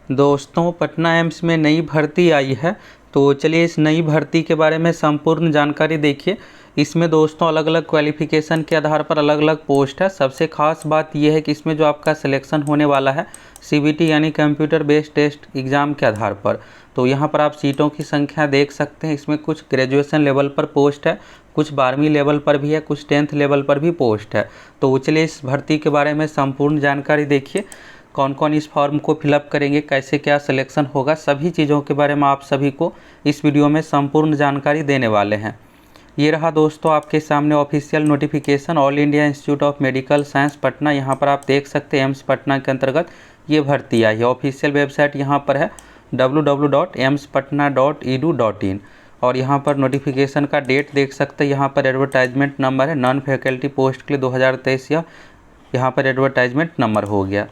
दोस्तों, पटना एम्स में नई भर्ती आई है। तो चलिए इस नई भर्ती के बारे में संपूर्ण जानकारी देखिए। इसमें दोस्तों अलग अलग क्वालिफ़िकेशन के आधार पर अलग अलग पोस्ट है। सबसे खास बात यह है कि इसमें जो आपका सिलेक्शन होने वाला है सीबीटी यानी कंप्यूटर बेस्ड टेस्ट एग्ज़ाम के आधार पर। तो यहाँ पर आप सीटों की संख्या देख सकते हैं। इसमें कुछ ग्रेजुएशन लेवल पर पोस्ट है, कुछ 12वीं लेवल पर भी है, कुछ 10th लेवल पर भी पोस्ट है। तो चलिए इस भर्ती के बारे में संपूर्ण जानकारी देखिए। कौन कौन इस फॉर्म को फिलअप करेंगे, कैसे क्या सिलेक्शन होगा, सभी चीज़ों के बारे में आप सभी को इस वीडियो में संपूर्ण जानकारी देने वाले हैं। ये रहा दोस्तों आपके सामने official notification all India institute of medical science Patna. यहाँ पर आप देख सकते हैं एम्स पटना के अंतर्गत ये भर्ती आई है। ऑफिशियल वेबसाइट यहाँ पर है www.emspatna.edu.in और यहाँ पर नोटिफिकेशन का डेट देख सकते हैं। यहाँ पर एडवर्टाइजमेंट नंबर है नॉन फैकल्टी पोस्ट के लिए 2023 या यहाँ पर एडवर्टाइजमेंट नंबर हो गया।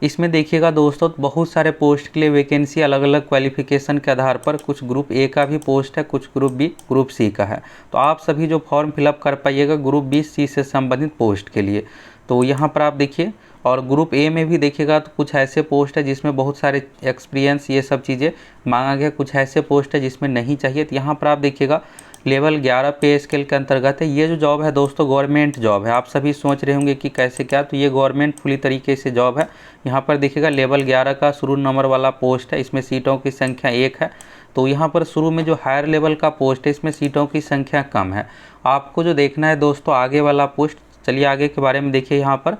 इसमें देखिएगा दोस्तों बहुत सारे पोस्ट के लिए वैकेंसी अलग अलग क्वालिफिकेशन के आधार पर, कुछ ग्रुप ए का भी पोस्ट है, कुछ ग्रुप बी ग्रुप सी का है। तो आप सभी जो फॉर्म फिलअप कर पाइएगा ग्रुप बी सी से संबंधित पोस्ट के लिए। तो यहाँ पर आप देखिए और ग्रुप ए में भी देखिएगा तो कुछ ऐसे पोस्ट है जिसमें बहुत सारे एक्सपीरियंस ये सब चीज़ें मांगा गया, कुछ ऐसे पोस्ट है जिसमें नहीं चाहिए। तो यहाँ पर आप देखिएगा लेवल 11 पे स्केल के अंतर्गत है। ये जो जॉब है दोस्तों गवर्नमेंट जॉब है। आप सभी सोच रहे होंगे कि कैसे क्या, तो ये गवर्नमेंट फुली तरीके से जॉब है। यहाँ पर देखिएगा लेवल 11 का शुरू नंबर वाला पोस्ट है। इसमें सीटों की संख्या 1 है। तो यहाँ पर शुरू में जो हायर लेवल का पोस्ट है इसमें सीटों की संख्या कम है। आपको जो देखना है दोस्तों आगे वाला पोस्ट। चलिए आगे के बारे में देखिए। यहाँ पर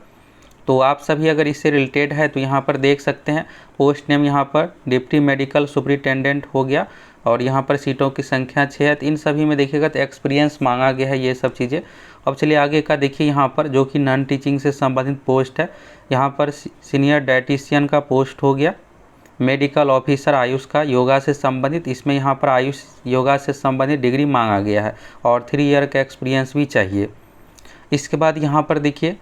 तो आप सभी अगर इससे रिलेटेड है तो यहाँ पर देख सकते हैं पोस्ट नेम यहाँ पर डिप्टी मेडिकल सुपरिटेंडेंट हो गया और यहाँ पर सीटों की संख्या 6 है। तो इन सभी में देखिएगा तो एक्सपीरियंस मांगा गया है ये सब चीज़ें। अब चलिए आगे का देखिए। यहाँ पर जो कि नॉन टीचिंग से संबंधित पोस्ट है, यहाँ पर सीनियर डाइटिशियन का पोस्ट हो गया, मेडिकल ऑफिसर आयुष का योगा से संबंधित। इसमें यहाँ पर आयुष योगा से संबंधित डिग्री मांगा गया है और 3 ईयर का एक्सपीरियंस भी चाहिए। इसके बाद यहाँ पर देखिए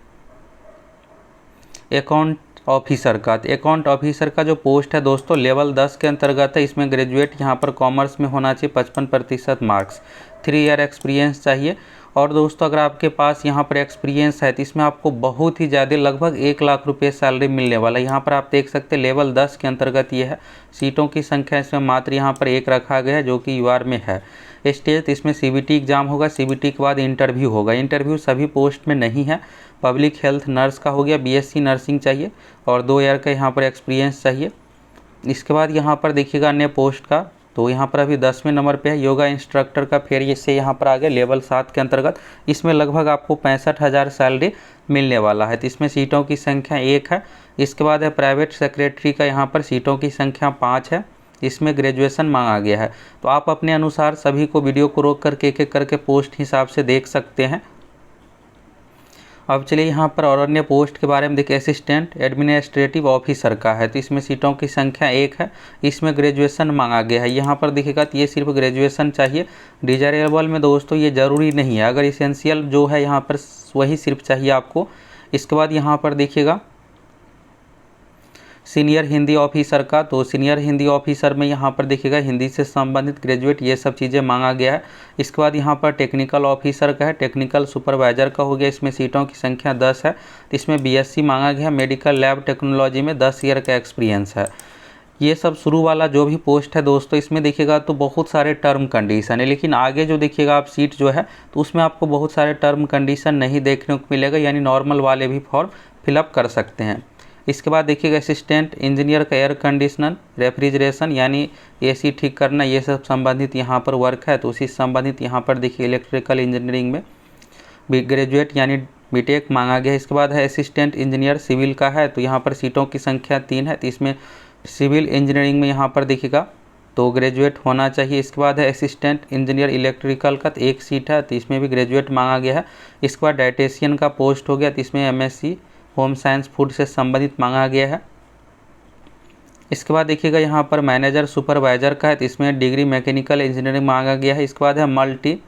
अकाउंट ऑफिसर का। तो अकाउंट ऑफिसर का जो पोस्ट है दोस्तों लेवल 10 के अंतर्गत है। इसमें ग्रेजुएट यहाँ पर कॉमर्स में होना चाहिए, 55% मार्क्स, 3 ईयर एक्सपीरियंस चाहिए। और दोस्तों अगर आपके पास यहाँ पर एक्सपीरियंस है तो इसमें आपको बहुत ही ज़्यादा लगभग 1 लाख रुपये सैलरी मिलने वाला है। यहाँ पर आप देख सकते हैं लेवल 10 के अंतर्गत ये है। सीटों की संख्या इसमें मात्र यहाँ पर 1 रखा गया है जो कि यूआर में है। स्टेज इसमें सीबीटी एग्ज़ाम होगा, सीबीटी के बाद इंटरव्यू होगा। इंटरव्यू सभी पोस्ट में नहीं है। पब्लिक हेल्थ नर्स का हो गया, बीएससी नर्सिंग चाहिए और 2 ईयर का यहाँ पर एक्सपीरियंस चाहिए। इसके बाद यहाँ पर देखिएगा अन्य पोस्ट का। तो यहाँ पर अभी 10वें नंबर पे है योगा इंस्ट्रक्टर का। फिर इससे यहाँ पर आ गया लेवल 7 के अंतर्गत। इसमें लगभग आपको 65,000 सैलरी मिलने वाला है। तो इसमें सीटों की संख्या 1 है। इसके बाद है प्राइवेट सेक्रेटरी का। यहाँ पर सीटों की संख्या 5 है। इसमें ग्रेजुएशन मांगा गया है। तो आप अपने अनुसार सभी को वीडियो को रोक करके एक एक करके पोस्ट हिसाब से देख सकते हैं। अब चलिए यहाँ पर और अन्य पोस्ट के बारे में देखिए। असिस्टेंट एडमिनिस्ट्रेटिव ऑफिसर का है। तो इसमें सीटों की संख्या 1 है। इसमें ग्रेजुएशन मांगा गया है। यहाँ पर देखिएगा तो ये सिर्फ ग्रेजुएशन चाहिए। डिजायरेबल में दोस्तों ये ज़रूरी नहीं है, अगर इसेंशियल जो है यहाँ पर वही सिर्फ चाहिए आपको। इसके बाद यहाँ पर देखिएगा सीनियर हिंदी ऑफिसर का। तो सीनियर हिंदी ऑफिसर में यहाँ पर देखिएगा हिंदी से संबंधित ग्रेजुएट ये सब चीज़ें मांगा गया है। इसके बाद यहाँ पर टेक्निकल ऑफिसर का है, टेक्निकल सुपरवाइजर का हो गया। इसमें सीटों की संख्या 10 है। इसमें बीएससी मांगा गया है, मेडिकल लैब टेक्नोलॉजी में 10 ईयर का एक्सपीरियंस है। ये सब शुरू वाला जो भी पोस्ट है दोस्तों इसमें देखिएगा तो बहुत सारे टर्म कंडीशन है, लेकिन आगे जो देखिएगा आप सीट जो है तो उसमें आपको बहुत सारे टर्म कंडीशन नहीं देखने को मिलेगा, यानी नॉर्मल वाले भी फॉर्म फिलअप कर सकते हैं। इसके बाद देखिएगा असिस्टेंट इंजीनियर का एयर कंडीशनर रेफ्रिजरेशन यानी एसी ठीक करना, ये सब संबंधित यहाँ पर वर्क है। तो उसी संबंधित यहाँ पर देखिए इलेक्ट्रिकल इंजीनियरिंग में ग्रेजुएट यानी बीटेक मांगा गया है। इसके बाद है असिस्टेंट इंजीनियर सिविल का है। तो यहाँ पर सीटों की संख्या 3 है। तो इसमें सिविल इंजीनियरिंग में यहाँ पर देखिएगा तो ग्रेजुएट होना चाहिए। इसके बाद है असिस्टेंट इंजीनियर इलेक्ट्रिकल का। तो 1 सीट है। तो इसमें भी ग्रेजुएट मांगा गया है। इसके बाद डाइटेशियन का पोस्ट हो गया। तो इसमें एमएससी होम साइंस फूड से संबंधित मांगा गया है। इसके बाद देखिएगा यहाँ पर मैनेजर सुपरवाइजर का है। तो इसमें डिग्री मैकेनिकल इंजीनियरिंग मांगा गया है। इसके बाद है मल्टी,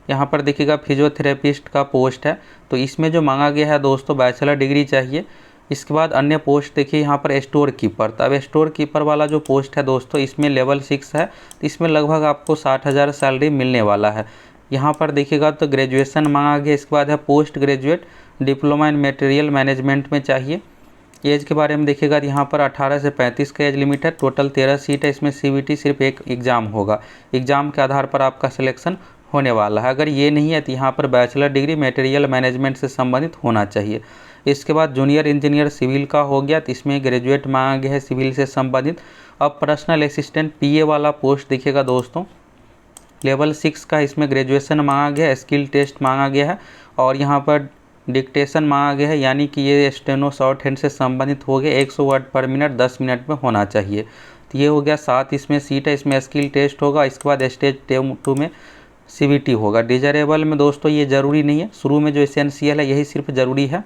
यहाँ पर देखिएगा फिजियोथेरेपिस्ट का पोस्ट है। तो इसमें जो मांगा गया है दोस्तों बैचलर डिग्री चाहिए। इसके बाद अन्य पोस्ट देखिए यहाँ पर स्टोर कीपर। तो अब स्टोर कीपर वाला जो पोस्ट है दोस्तों इसमें लेवल 6 है। तो इसमें लगभग आपको 60,000 सैलरी मिलने वाला है। यहाँ पर देखिएगा तो ग्रेजुएशन मांगा गया। इसके बाद है post graduate diploma in material management में चाहिए। एज के बारे में देखिएगा तो यहाँ पर 18 से 35 का एज लिमिट है। टोटल 13 सीट है। इसमें CBT सिर्फ एक एग्ज़ाम होगा, एग्ज़ाम के आधार पर आपका सिलेक्शन होने वाला है। अगर ये नहीं है तो यहाँ पर बैचलर डिग्री मटेरियल मैनेजमेंट से संबंधित होना चाहिए। इसके बाद जूनियर इंजीनियर सिविल का हो गया, तो इसमें ग्रेजुएट मांगा गया है सिविल से संबंधित। अब पर्सनल असिस्टेंट PA वाला पोस्ट देखिएगा दोस्तों, लेवल 6 का इसमें ग्रेजुएशन मांगा गया है, स्किल टेस्ट मांगा गया है और यहाँ पर डिक्टेशन मांगा गया है, यानी कि ये स्टेनो शॉर्ट हैंड से संबंधित हो गया। 100 वर्ड पर मिनट 10 मिनट में होना चाहिए। तो ये हो गया 7 इसमें सीट है। इसमें स्किल टेस्ट होगा। इसके बाद स्टेज 2 में CBT होगा। डिजायरेबल में दोस्तों ये ज़रूरी नहीं है, शुरू में जो एसेंशियल है यही सिर्फ ज़रूरी है।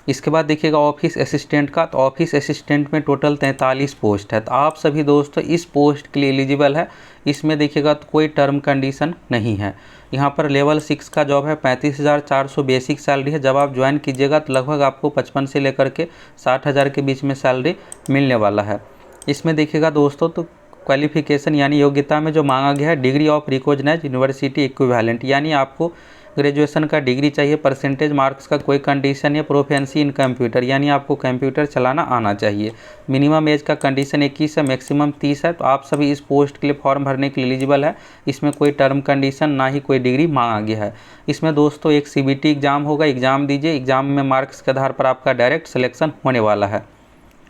इसके बाद देखिएगा ऑफिस असिस्टेंट का, तो ऑफिस असिस्टेंट में टोटल 43 पोस्ट है। तो आप सभी दोस्तों इस पोस्ट के लिए एलिजिबल है। इसमें देखिएगा तो कोई टर्म कंडीशन नहीं है। यहाँ पर लेवल 6 का जॉब है, 35,400 बेसिक सैलरी है। जब आप ज्वाइन कीजिएगा तो लगभग आपको 55 से लेकर के 60,000 के बीच में सैलरी मिलने वाला है। इसमें देखिएगा दोस्तों तो क्वालिफिकेशन यानी योग्यता में जो मांगा गया है, degree of recognised university equivalent, यानी आपको ग्रेजुएशन का डिग्री चाहिए। परसेंटेज मार्क्स का कोई कंडीशन है। प्रोफेंसी इन कंप्यूटर, यानी आपको कंप्यूटर चलाना आना चाहिए। मिनिमम एज का कंडीशन 21 है, मैक्सिमम 30 है। तो आप सभी इस पोस्ट के लिए फॉर्म भरने के लिए एलिजिबल है। इसमें कोई टर्म कंडीशन ना ही कोई डिग्री मांगा गया है। इसमें दोस्तों एक CBT एग्ज़ाम होगा, एग्ज़ाम दीजिए, एग्ज़ाम में मार्क्स के आधार पर आपका डायरेक्ट सिलेक्शन होने वाला है।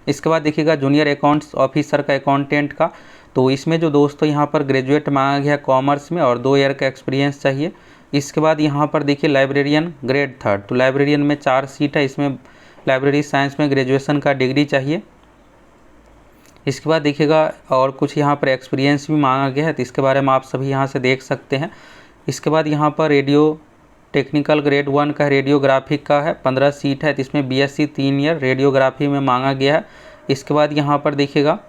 इसके बाद देखिएगा जूनियर अकाउंट्स ऑफिसर का अकाउंटेंट का, तो इसमें जो दोस्तों यहाँ पर ग्रेजुएट मांगा गया कॉमर्स में और 2 ईयर का एक्सपीरियंस चाहिए। इसके बाद यहाँ पर देखिए लाइब्रेरियन ग्रेड 3, तो लाइब्रेरियन में 4 सीट है। इसमें लाइब्रेरी साइंस में ग्रेजुएशन का डिग्री चाहिए। इसके बाद देखिएगा और कुछ यहाँ पर एक्सपीरियंस भी मांगा गया है, तो इसके बारे में आप सभी यहाँ से देख सकते हैं। इसके बाद यहाँ पर रेडियो टेक्निकल ग्रेड 1 का रेडियोग्राफिक का है, 15 सीट है। तो इसमें BSc 3 ईयर रेडियोग्राफी में मांगा गया है। इसके बाद यहाँ पर देखिएगा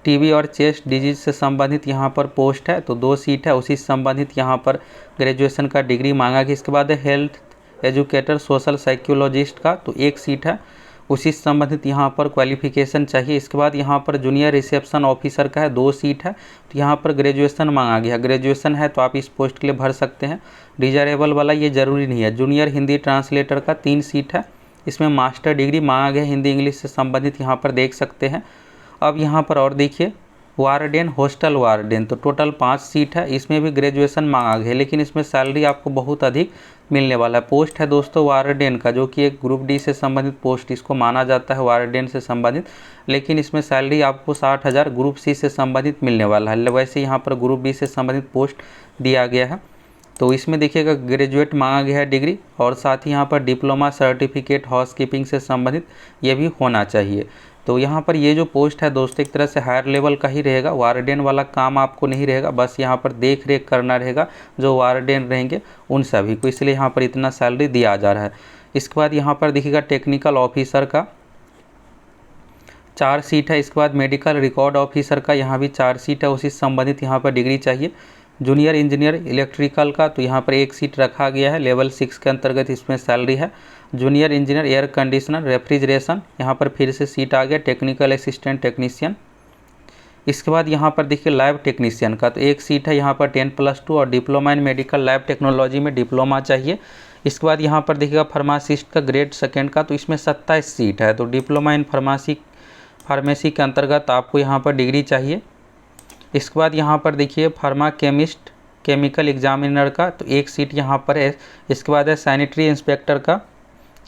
TB और चेस्ट डिजीज से संबंधित यहाँ पर पोस्ट है, तो 2 सीट है। उसी से संबंधित यहाँ पर ग्रेजुएशन का डिग्री मांगा गया। इसके बाद है हेल्थ एजुकेटर सोशल साइकोलॉजिस्ट का, तो 1 सीट है। उसी से संबंधित यहाँ पर क्वालिफिकेशन चाहिए। इसके बाद यहाँ पर जूनियर रिसेप्शन ऑफिसर का है, 2 सीट है। तो यहाँ पर ग्रेजुएशन मांगा गया, ग्रेजुएशन है तो आप इस पोस्ट के लिए भर सकते हैं। डिजायरेबल वाला ये ज़रूरी नहीं है। जूनियर हिंदी ट्रांसलेटर का 3 सीट है। इसमें मास्टर डिग्री मांगा गया हिंदी इंग्लिश से संबंधित, यहाँ पर देख सकते हैं। अब यहाँ पर और देखिए वार्डन हॉस्टल वार्डन, तो टोटल 5 सीट है। इसमें भी ग्रेजुएशन मांगा गया है, लेकिन इसमें सैलरी आपको बहुत अधिक मिलने वाला है। पोस्ट है दोस्तों वार्डन का, जो कि एक ग्रुप D से संबंधित पोस्ट इसको माना जाता है वार्डन से संबंधित, लेकिन इसमें सैलरी आपको 60,000 ग्रुप C से संबंधित मिलने वाला है। वैसे यहाँ पर ग्रुप B से संबंधित पोस्ट दिया गया है। तो इसमें देखिएगा ग्रेजुएट मांगा गया है डिग्री, और साथ ही यहाँ पर डिप्लोमा सर्टिफिकेट हाउसकीपिंग से संबंधित ये भी होना चाहिए। तो यहाँ पर ये जो पोस्ट है दोस्तों एक तरह से हायर लेवल का ही रहेगा। वार्डन वाला काम आपको नहीं रहेगा, बस यहाँ पर देख रेख करना रहेगा जो वार्डन रहेंगे उन सभी को, इसलिए यहाँ पर इतना सैलरी दिया जा रहा है। इसके बाद यहाँ पर देखिएगा टेक्निकल ऑफिसर का 4 सीट है। इसके बाद मेडिकल रिकॉर्ड ऑफिसर का यहाँ भी 4 सीट है। उसी से संबंधित यहाँ पर डिग्री चाहिए। जूनियर इंजीनियर इलेक्ट्रिकल का, तो यहाँ पर 1 सीट रखा गया है। लेवल 6 के अंतर्गत इसमें सैलरी है। Junior engineer air conditioner refrigeration, यहाँ पर फिर से सीट आ गया। Technical assistant technician. इसके बाद यहाँ पर देखिए लैब टेक्नीशियन का, तो 1 सीट है। यहाँ पर 10+2 और diploma in medical lab technology में डिप्लोमा चाहिए। इसके बाद यहाँ पर देखिएगा फार्मासिस्ट का ग्रेड 2 का, तो इसमें 27 सीट है। तो डिप्लोमा इन फार्मेसी के अंतर्गत आपको यहाँ पर डिग्री चाहिए। इसके बाद यहाँ पर देखिए फार्मा केमिस्ट केमिकल एग्जामिनर का, तो 1 सीट यहाँ पर है। इसके बाद है सैनिटरी इंस्पेक्टर का,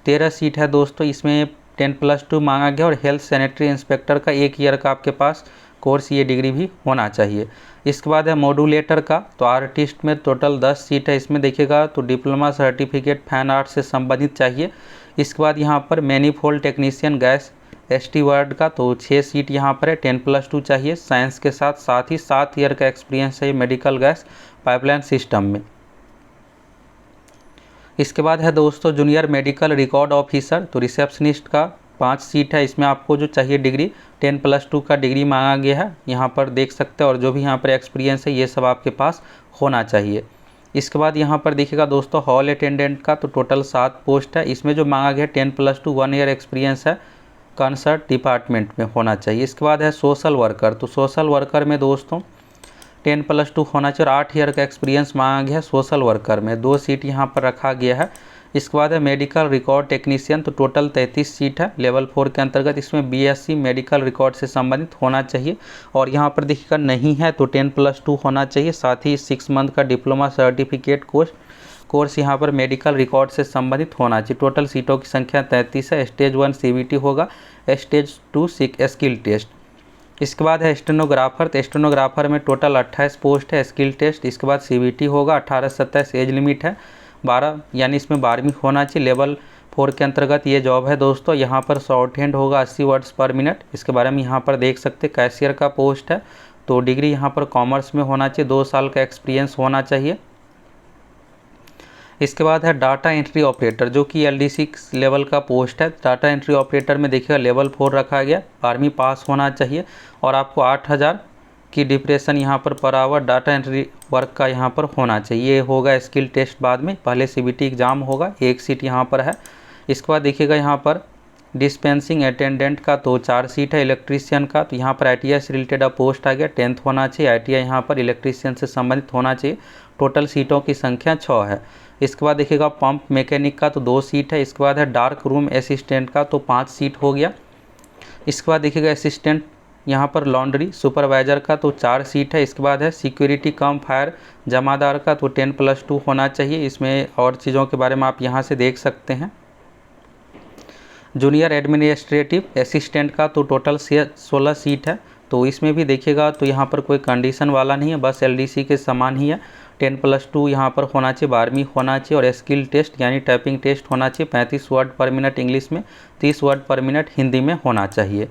13 सीट है दोस्तों। इसमें 10+2 मांगा गया, और हेल्थ सैनिटरी इंस्पेक्टर का 1 ईयर का आपके पास कोर्स ये डिग्री भी होना चाहिए। इसके बाद है मॉड्यूलेटर का, तो आर्टिस्ट में टोटल 10 सीट है। इसमें देखिएगा तो डिप्लोमा सर्टिफिकेट फाइन आर्ट से संबंधित चाहिए। इसके बाद यहाँ पर मैनीफोल्ड टेक्नीशियन गैस स्टीवर्ड का, तो 6 सीट यहाँ पर है। 10+2 चाहिए साइंस के साथ ही 7 ईयर का एक्सपीरियंस है मेडिकल गैस पाइपलाइन सिस्टम में। इसके बाद है दोस्तों जूनियर मेडिकल रिकॉर्ड ऑफिसर, तो रिसेप्शनिस्ट का 5 सीट है। इसमें आपको जो चाहिए डिग्री 10+2 का डिग्री मांगा गया है, यहाँ पर देख सकते हैं। और जो भी यहाँ पर एक्सपीरियंस है ये सब आपके पास होना चाहिए। इसके बाद यहाँ पर देखिएगा दोस्तों हॉल अटेंडेंट का, तो टोटल 7 पोस्ट है। इसमें जो मांगा गया 10+2 1 ईयर एक्सपीरियंस है कंसर्ट डिपार्टमेंट में होना चाहिए। इसके बाद है सोशल वर्कर, तो सोशल वर्कर में दोस्तों 10+2 होना चाहिए और 8 ईयर का एक्सपीरियंस मांगा गया है सोशल वर्कर में। 2 सीट यहाँ पर रखा गया है। इसके बाद है मेडिकल रिकॉर्ड टेक्नीशियन, तो टोटल 33 सीट है लेवल 4 के अंतर्गत। इसमें बीएससी मेडिकल रिकॉर्ड से संबंधित होना चाहिए और यहाँ पर देखिएगा नहीं है तो 10+2 होना चाहिए। साथ ही 6 मंथ का डिप्लोमा सर्टिफिकेट कोर्स यहाँ पर मेडिकल रिकॉर्ड से संबंधित होना चाहिए। टोटल सीटों की संख्या 33 है। स्टेज 1 CBT होगा, स्टेज 2 स्किल टेस्ट। इसके बाद है स्टेनोग्राफर, तो स्टेनोग्राफर में टोटल 28 पोस्ट है, स्किल टेस्ट। इसके बाद CBT होगा, 18 से 27 एज लिमिट है, 12 यानी इसमें 12वीं होना चाहिए। लेवल 4 के अंतर्गत ये जॉब है दोस्तों। यहाँ पर शॉर्ट हैंड होगा 80 वर्ड्स पर मिनट। इसके बारे में यहाँ पर देख सकते हैं। कैशियर का पोस्ट है, तो डिग्री यहाँ पर कॉमर्स में होना चाहिए, 2 साल का एक्सपीरियंस होना चाहिए। इसके बाद है डाटा एंट्री ऑपरेटर, जो कि LDC लेवल का पोस्ट है। डाटा एंट्री ऑपरेटर में देखिएगा लेवल 4 रखा गया, 12वीं पास होना चाहिए और आपको 8000 की डिप्रेशन यहाँ per hour data entry work का यहाँ पर होना चाहिए। ये होगा स्किल टेस्ट बाद में, पहले CBT एग्ज़ाम होगा, 1 सीट यहाँ पर है। इसके बाद देखिएगा यहाँ पर डिस्पेंसिंग अटेंडेंट का तो 4 सीट है। इलेक्ट्रीशियन का तो यहाँ पर ITI से रिलेटेड पोस्ट आ गया, 10th होना चाहिए। ITI यहाँ पर इलेक्ट्रीशियन से संबंधित होना चाहिए। टोटल सीटों की संख्या 6 है। इसके बाद देखिएगा पंप मैकेनिक का तो 2 सीट है। इसके बाद है डार्क रूम असिस्टेंट का तो 5 सीट हो गया। इसके बाद देखिएगा असिस्टेंट यहाँ पर लॉन्ड्री सुपरवाइज़र का तो 4 सीट है। इसके बाद है सिक्योरिटी कम फायर जमादार का तो 10+2 होना चाहिए। इसमें और चीज़ों के बारे में आप यहाँ से देख सकते हैं। जूनियर एडमिनिस्ट्रेटिव असिस्टेंट का तो टोटल 16 सीट है। तो इसमें भी देखिएगा तो यहाँ पर कोई कंडीशन वाला नहीं है, बस LDC के समान ही है। 10+2 यहाँ पर होना चाहिए, 12वीं होना चाहिए और स्किल टेस्ट यानी टाइपिंग टेस्ट होना चाहिए। 35 वर्ड पर मिनट इंग्लिश में, 30 वर्ड पर मिनट हिंदी में होना चाहिए।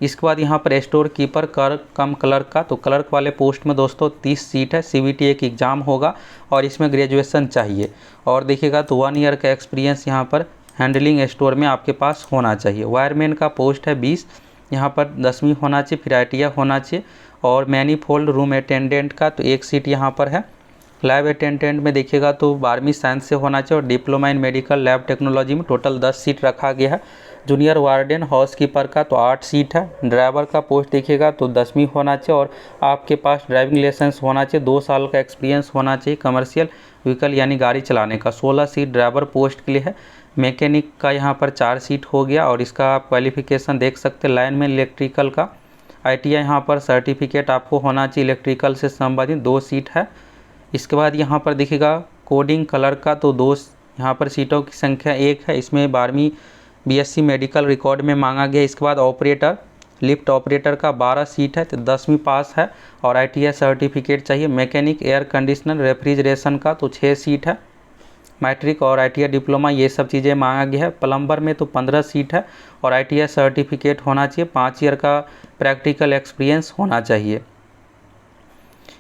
इसके बाद यहाँ पर स्टोर कीपर क्लर्क का तो क्लर्क वाले पोस्ट में दोस्तों 30 सीट है। CBT एक एग्ज़ाम होगा और इसमें ग्रेजुएशन चाहिए और देखिएगा तो 1 ईयर का एक्सपीरियंस यहाँ पर हैंडलिंग स्टोर में आपके पास होना चाहिए। वायरमैन का पोस्ट है 20, यहाँ पर 10वीं होना चाहिए, फिर ITI होना चाहिए। और मैनीफोल्ड रूम अटेंडेंट का तो 1 सीट यहाँ पर है। लैब अटेंडेंट में देखिएगा तो 12वीं साइंस से होना चाहिए और diploma in medical lab technology में टोटल 10 सीट रखा गया है। जूनियर वार्डन हाउस कीपर का तो 8 सीट है। ड्राइवर का पोस्ट देखिएगा तो 10वीं होना चाहिए और आपके पास ड्राइविंग लाइसेंस होना चाहिए, 2 साल का एक्सपीरियंस होना चाहिए कमर्शियल व्हीकल यानी गाड़ी चलाने का। 16 सीट ड्राइवर पोस्ट के लिए है। मैकेनिक का यहाँ पर 4 सीट हो गया और इसका आप क्वालिफिकेशन देख सकते हैं। लाइनमैन इलेक्ट्रिकल का ITI यहाँ पर सर्टिफिकेट आपको होना चाहिए, इलेक्ट्रिकल से संबंधित 2 सीट है। इसके बाद यहाँ पर देखिएगा कोडिंग कलर का तो 2 यहाँ पर सीटों की संख्या 1 है। इसमें 12वीं BSc मेडिकल रिकॉर्ड में मांगा गया। इसके बाद ऑपरेटर लिफ्ट ऑपरेटर का 12 सीट है, तो 10वीं पास है और ITI सर्टिफिकेट चाहिए। मैकेनिक एयर कंडीशनर रेफ्रिजरेशन का तो 6 सीट है। मैट्रिक और ITI डिप्लोमा ये सब चीज़ें मांगा गया है। प्लम्बर में तो 15 सीट है और ITI सर्टिफिकेट होना चाहिए, 5 ईयर का प्रैक्टिकल एक्सपीरियंस होना चाहिए।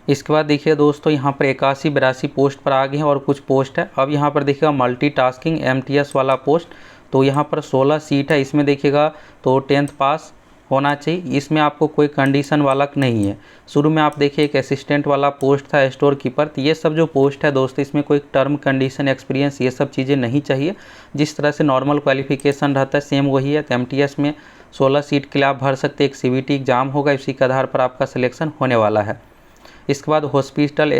इसके बाद देखिए दोस्तों यहाँ पर 81-82 पोस्ट पर आ गए हैं और कुछ पोस्ट है। अब यहाँ पर देखिएगा मल्टीटास्किंग MTS वाला पोस्ट, तो यहाँ पर 16 सीट है। इसमें देखिएगा तो 10th पास होना चाहिए। इसमें आपको कोई कंडीशन वाला नहीं है। शुरू में आप देखिए एक असिस्टेंट वाला पोस्ट था, स्टोर कीपर। तो ये सब जो पोस्ट है दोस्तों, इसमें कोई टर्म कंडीशन एक्सपीरियंस ये सब चीज़ें नहीं चाहिए। जिस तरह से नॉर्मल क्वालिफिकेशन रहता है सेम वही है। तो MTS में 16 सीट के लिए आप भर सकते हैं। एक CBT एग्ज़ाम होगा, इसी के आधार पर आपका सिलेक्शन होने वाला है। इसके बाद हॉस्पिटल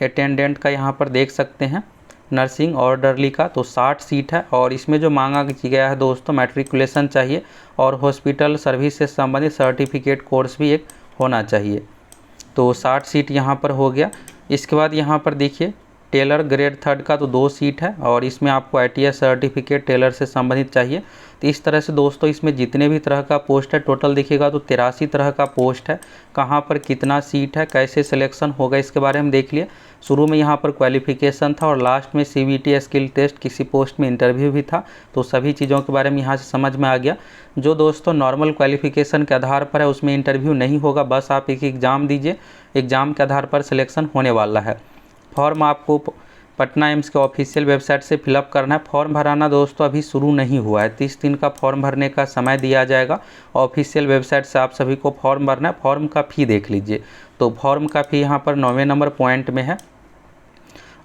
अटेंडेंट का यहाँ पर देख सकते हैं। नर्सिंग ऑर्डरली का तो 60 सीट है और इसमें जो मांगा गया है दोस्तों मैट्रिकुलेशन चाहिए और हॉस्पिटल सर्विस से संबंधित सर्टिफिकेट कोर्स भी एक होना चाहिए। तो 60 सीट यहाँ पर हो गया। इसके बाद यहाँ पर देखिए टेलर ग्रेड 3 का तो 2 सीट है और इसमें आपको ITI सर्टिफिकेट टेलर से संबंधित चाहिए। तो इस तरह से दोस्तों इसमें जितने भी तरह का पोस्ट है टोटल देखिएगा तो 83 तरह का पोस्ट है। कहाँ पर कितना सीट है, कैसे सिलेक्शन होगा, इसके बारे में देख लिए। शुरू में यहाँ पर क्वालिफिकेशन था और लास्ट में CBT स्किल टेस्ट, किसी पोस्ट में इंटरव्यू भी था। तो सभी चीज़ों के बारे में यहाँ से समझ में आ गया। जो दोस्तों नॉर्मल क्वालिफिकेशन के आधार पर है उसमें इंटरव्यू नहीं होगा, बस आप एक एग्ज़ाम दीजिए, एग्ज़ाम के आधार पर सिलेक्शन होने वाला है। फॉर्म आपको पटना एम्स के ऑफिशियल वेबसाइट से फिलअप करना है। फॉर्म भराना दोस्तों अभी शुरू नहीं हुआ है, 30 दिन का फॉर्म भरने का समय दिया जाएगा। ऑफिशियल वेबसाइट से आप सभी को फॉर्म भरना है। फॉर्म का फ़ी देख लीजिए, तो फॉर्म का फ़ी यहाँ पर 9वें नंबर पॉइंट में है।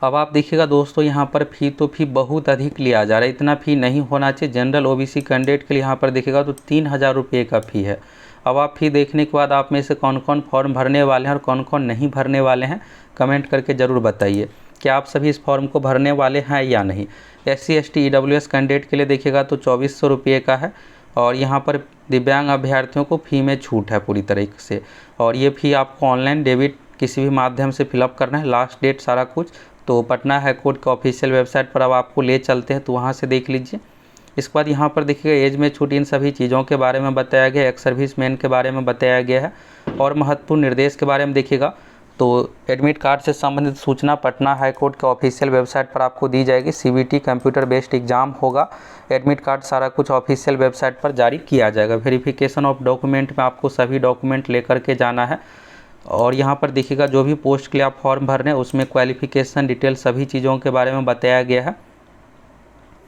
अब आप देखिएगा दोस्तों यहाँ पर फ़ी बहुत अधिक लिया जा रहा है, इतना फ़ी नहीं होना चाहिए। जनरल OBC कैंडिडेट के लिए यहाँ पर देखिएगा तो 3000 रुपये का फ़ी है। अब आप फ़ी देखने के बाद आप में से कौन कौन फॉर्म भरने वाले हैं और कौन कौन नहीं भरने वाले हैं, कमेंट करके ज़रूर बताइए। कि आप सभी इस फॉर्म को भरने वाले हैं या नहीं। SC ST EWS कैंडिडेट के लिए देखिएगा तो 2400 रुपये का है, और यहाँ पर दिव्यांग अभ्यर्थियों को फ़ी में छूट है पूरी तरीके से, और ये फ़ी आपको ऑनलाइन डेबिट किसी भी माध्यम से फिलअप करना है। लास्ट डेट सारा कुछ तो पटना हाई कोर्ट के ऑफिशियल वेबसाइट पर अब आपको ले चलते हैं, तो वहाँ से देख लीजिए। इसके बाद यहाँ पर देखिएगा एज में छूट, इन सभी चीज़ों के बारे में बताया गया है, एक्स सर्विस मैन के बारे में बताया गया है, और महत्वपूर्ण निर्देश के बारे में देखिएगा तो एडमिट कार्ड से संबंधित सूचना पटना हाई कोर्ट के ऑफिशियल वेबसाइट पर आपको दी जाएगी। CBT कंप्यूटर बेस्ड एग्जाम होगा, एडमिट कार्ड सारा कुछ ऑफिशियल वेबसाइट पर जारी किया जाएगा। वेरिफिकेशन ऑफ डॉक्यूमेंट में आपको सभी डॉक्यूमेंट लेकर के जाना है, और यहाँ पर देखिएगा जो भी पोस्ट के लिए आप फॉर्म भर रहे हैं उसमें क्वालिफिकेशन डिटेल सभी चीज़ों के बारे में बताया गया है।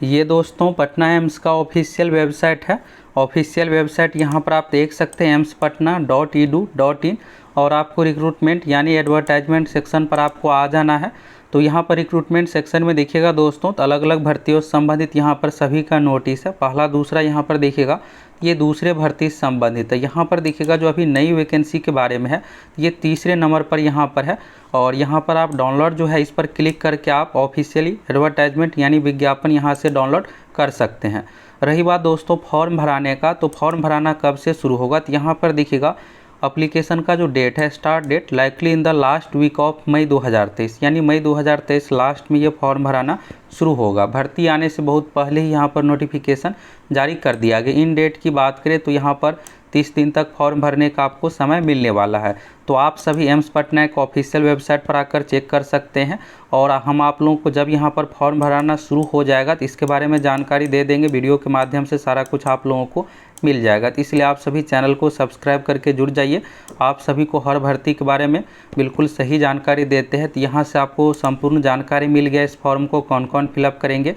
ये दोस्तों पटना एम्स का ऑफिशियल वेबसाइट है। ऑफिशियल वेबसाइट यहाँ पर आप देख सकते हैं AIIMSpatna.edu.in, और आपको रिक्रूटमेंट यानी एडवर्टाइजमेंट सेक्शन पर आपको आ जाना है। तो यहाँ पर रिक्रूटमेंट सेक्शन में देखिएगा दोस्तों तो अलग अलग भर्तियों से संबंधित यहाँ पर सभी का नोटिस है। पहला दूसरा यहाँ पर देखिएगा ये दूसरे भर्ती से संबंधित है। यहाँ पर देखिएगा जो अभी नई वैकेंसी के बारे में है ये तीसरे नंबर पर यहाँ पर है, और यहाँ पर आप डाउनलोड जो है इस पर क्लिक करके आप ऑफिशियली एडवर्टाइजमेंट यानी विज्ञापन यहाँ से डाउनलोड कर सकते हैं। रही बात दोस्तों फॉर्म भराने का, तो फॉर्म भराना कब से शुरू होगा, तो यहाँ पर देखिएगा एप्लीकेशन का जो डेट है start date likely in the last week of May 2023, यानी मई 2023 लास्ट में ये फॉर्म भराना शुरू होगा। भर्ती आने से बहुत पहले ही यहाँ पर नोटिफिकेशन जारी कर दिया गया। इन डेट की बात करें तो यहाँ पर 30 दिन तक फॉर्म भरने का आपको समय मिलने वाला है। तो आप सभी एम्स पटना के ऑफिशियल वेबसाइट पर आकर चेक कर सकते हैं, और हम आप लोगों को जब यहाँ पर फॉर्म भराना शुरू हो जाएगा तो इसके बारे में जानकारी दे देंगे, वीडियो के माध्यम से सारा कुछ आप लोगों को मिल जाएगा। तो इसलिए आप सभी चैनल को सब्सक्राइब करके जुड़ जाइए। आप सभी को हर भर्ती के बारे में बिल्कुल सही जानकारी देते हैं। तो यहाँ से आपको संपूर्ण जानकारी मिल गया इस फॉर्म को कौन कौन फिलअप करेंगे।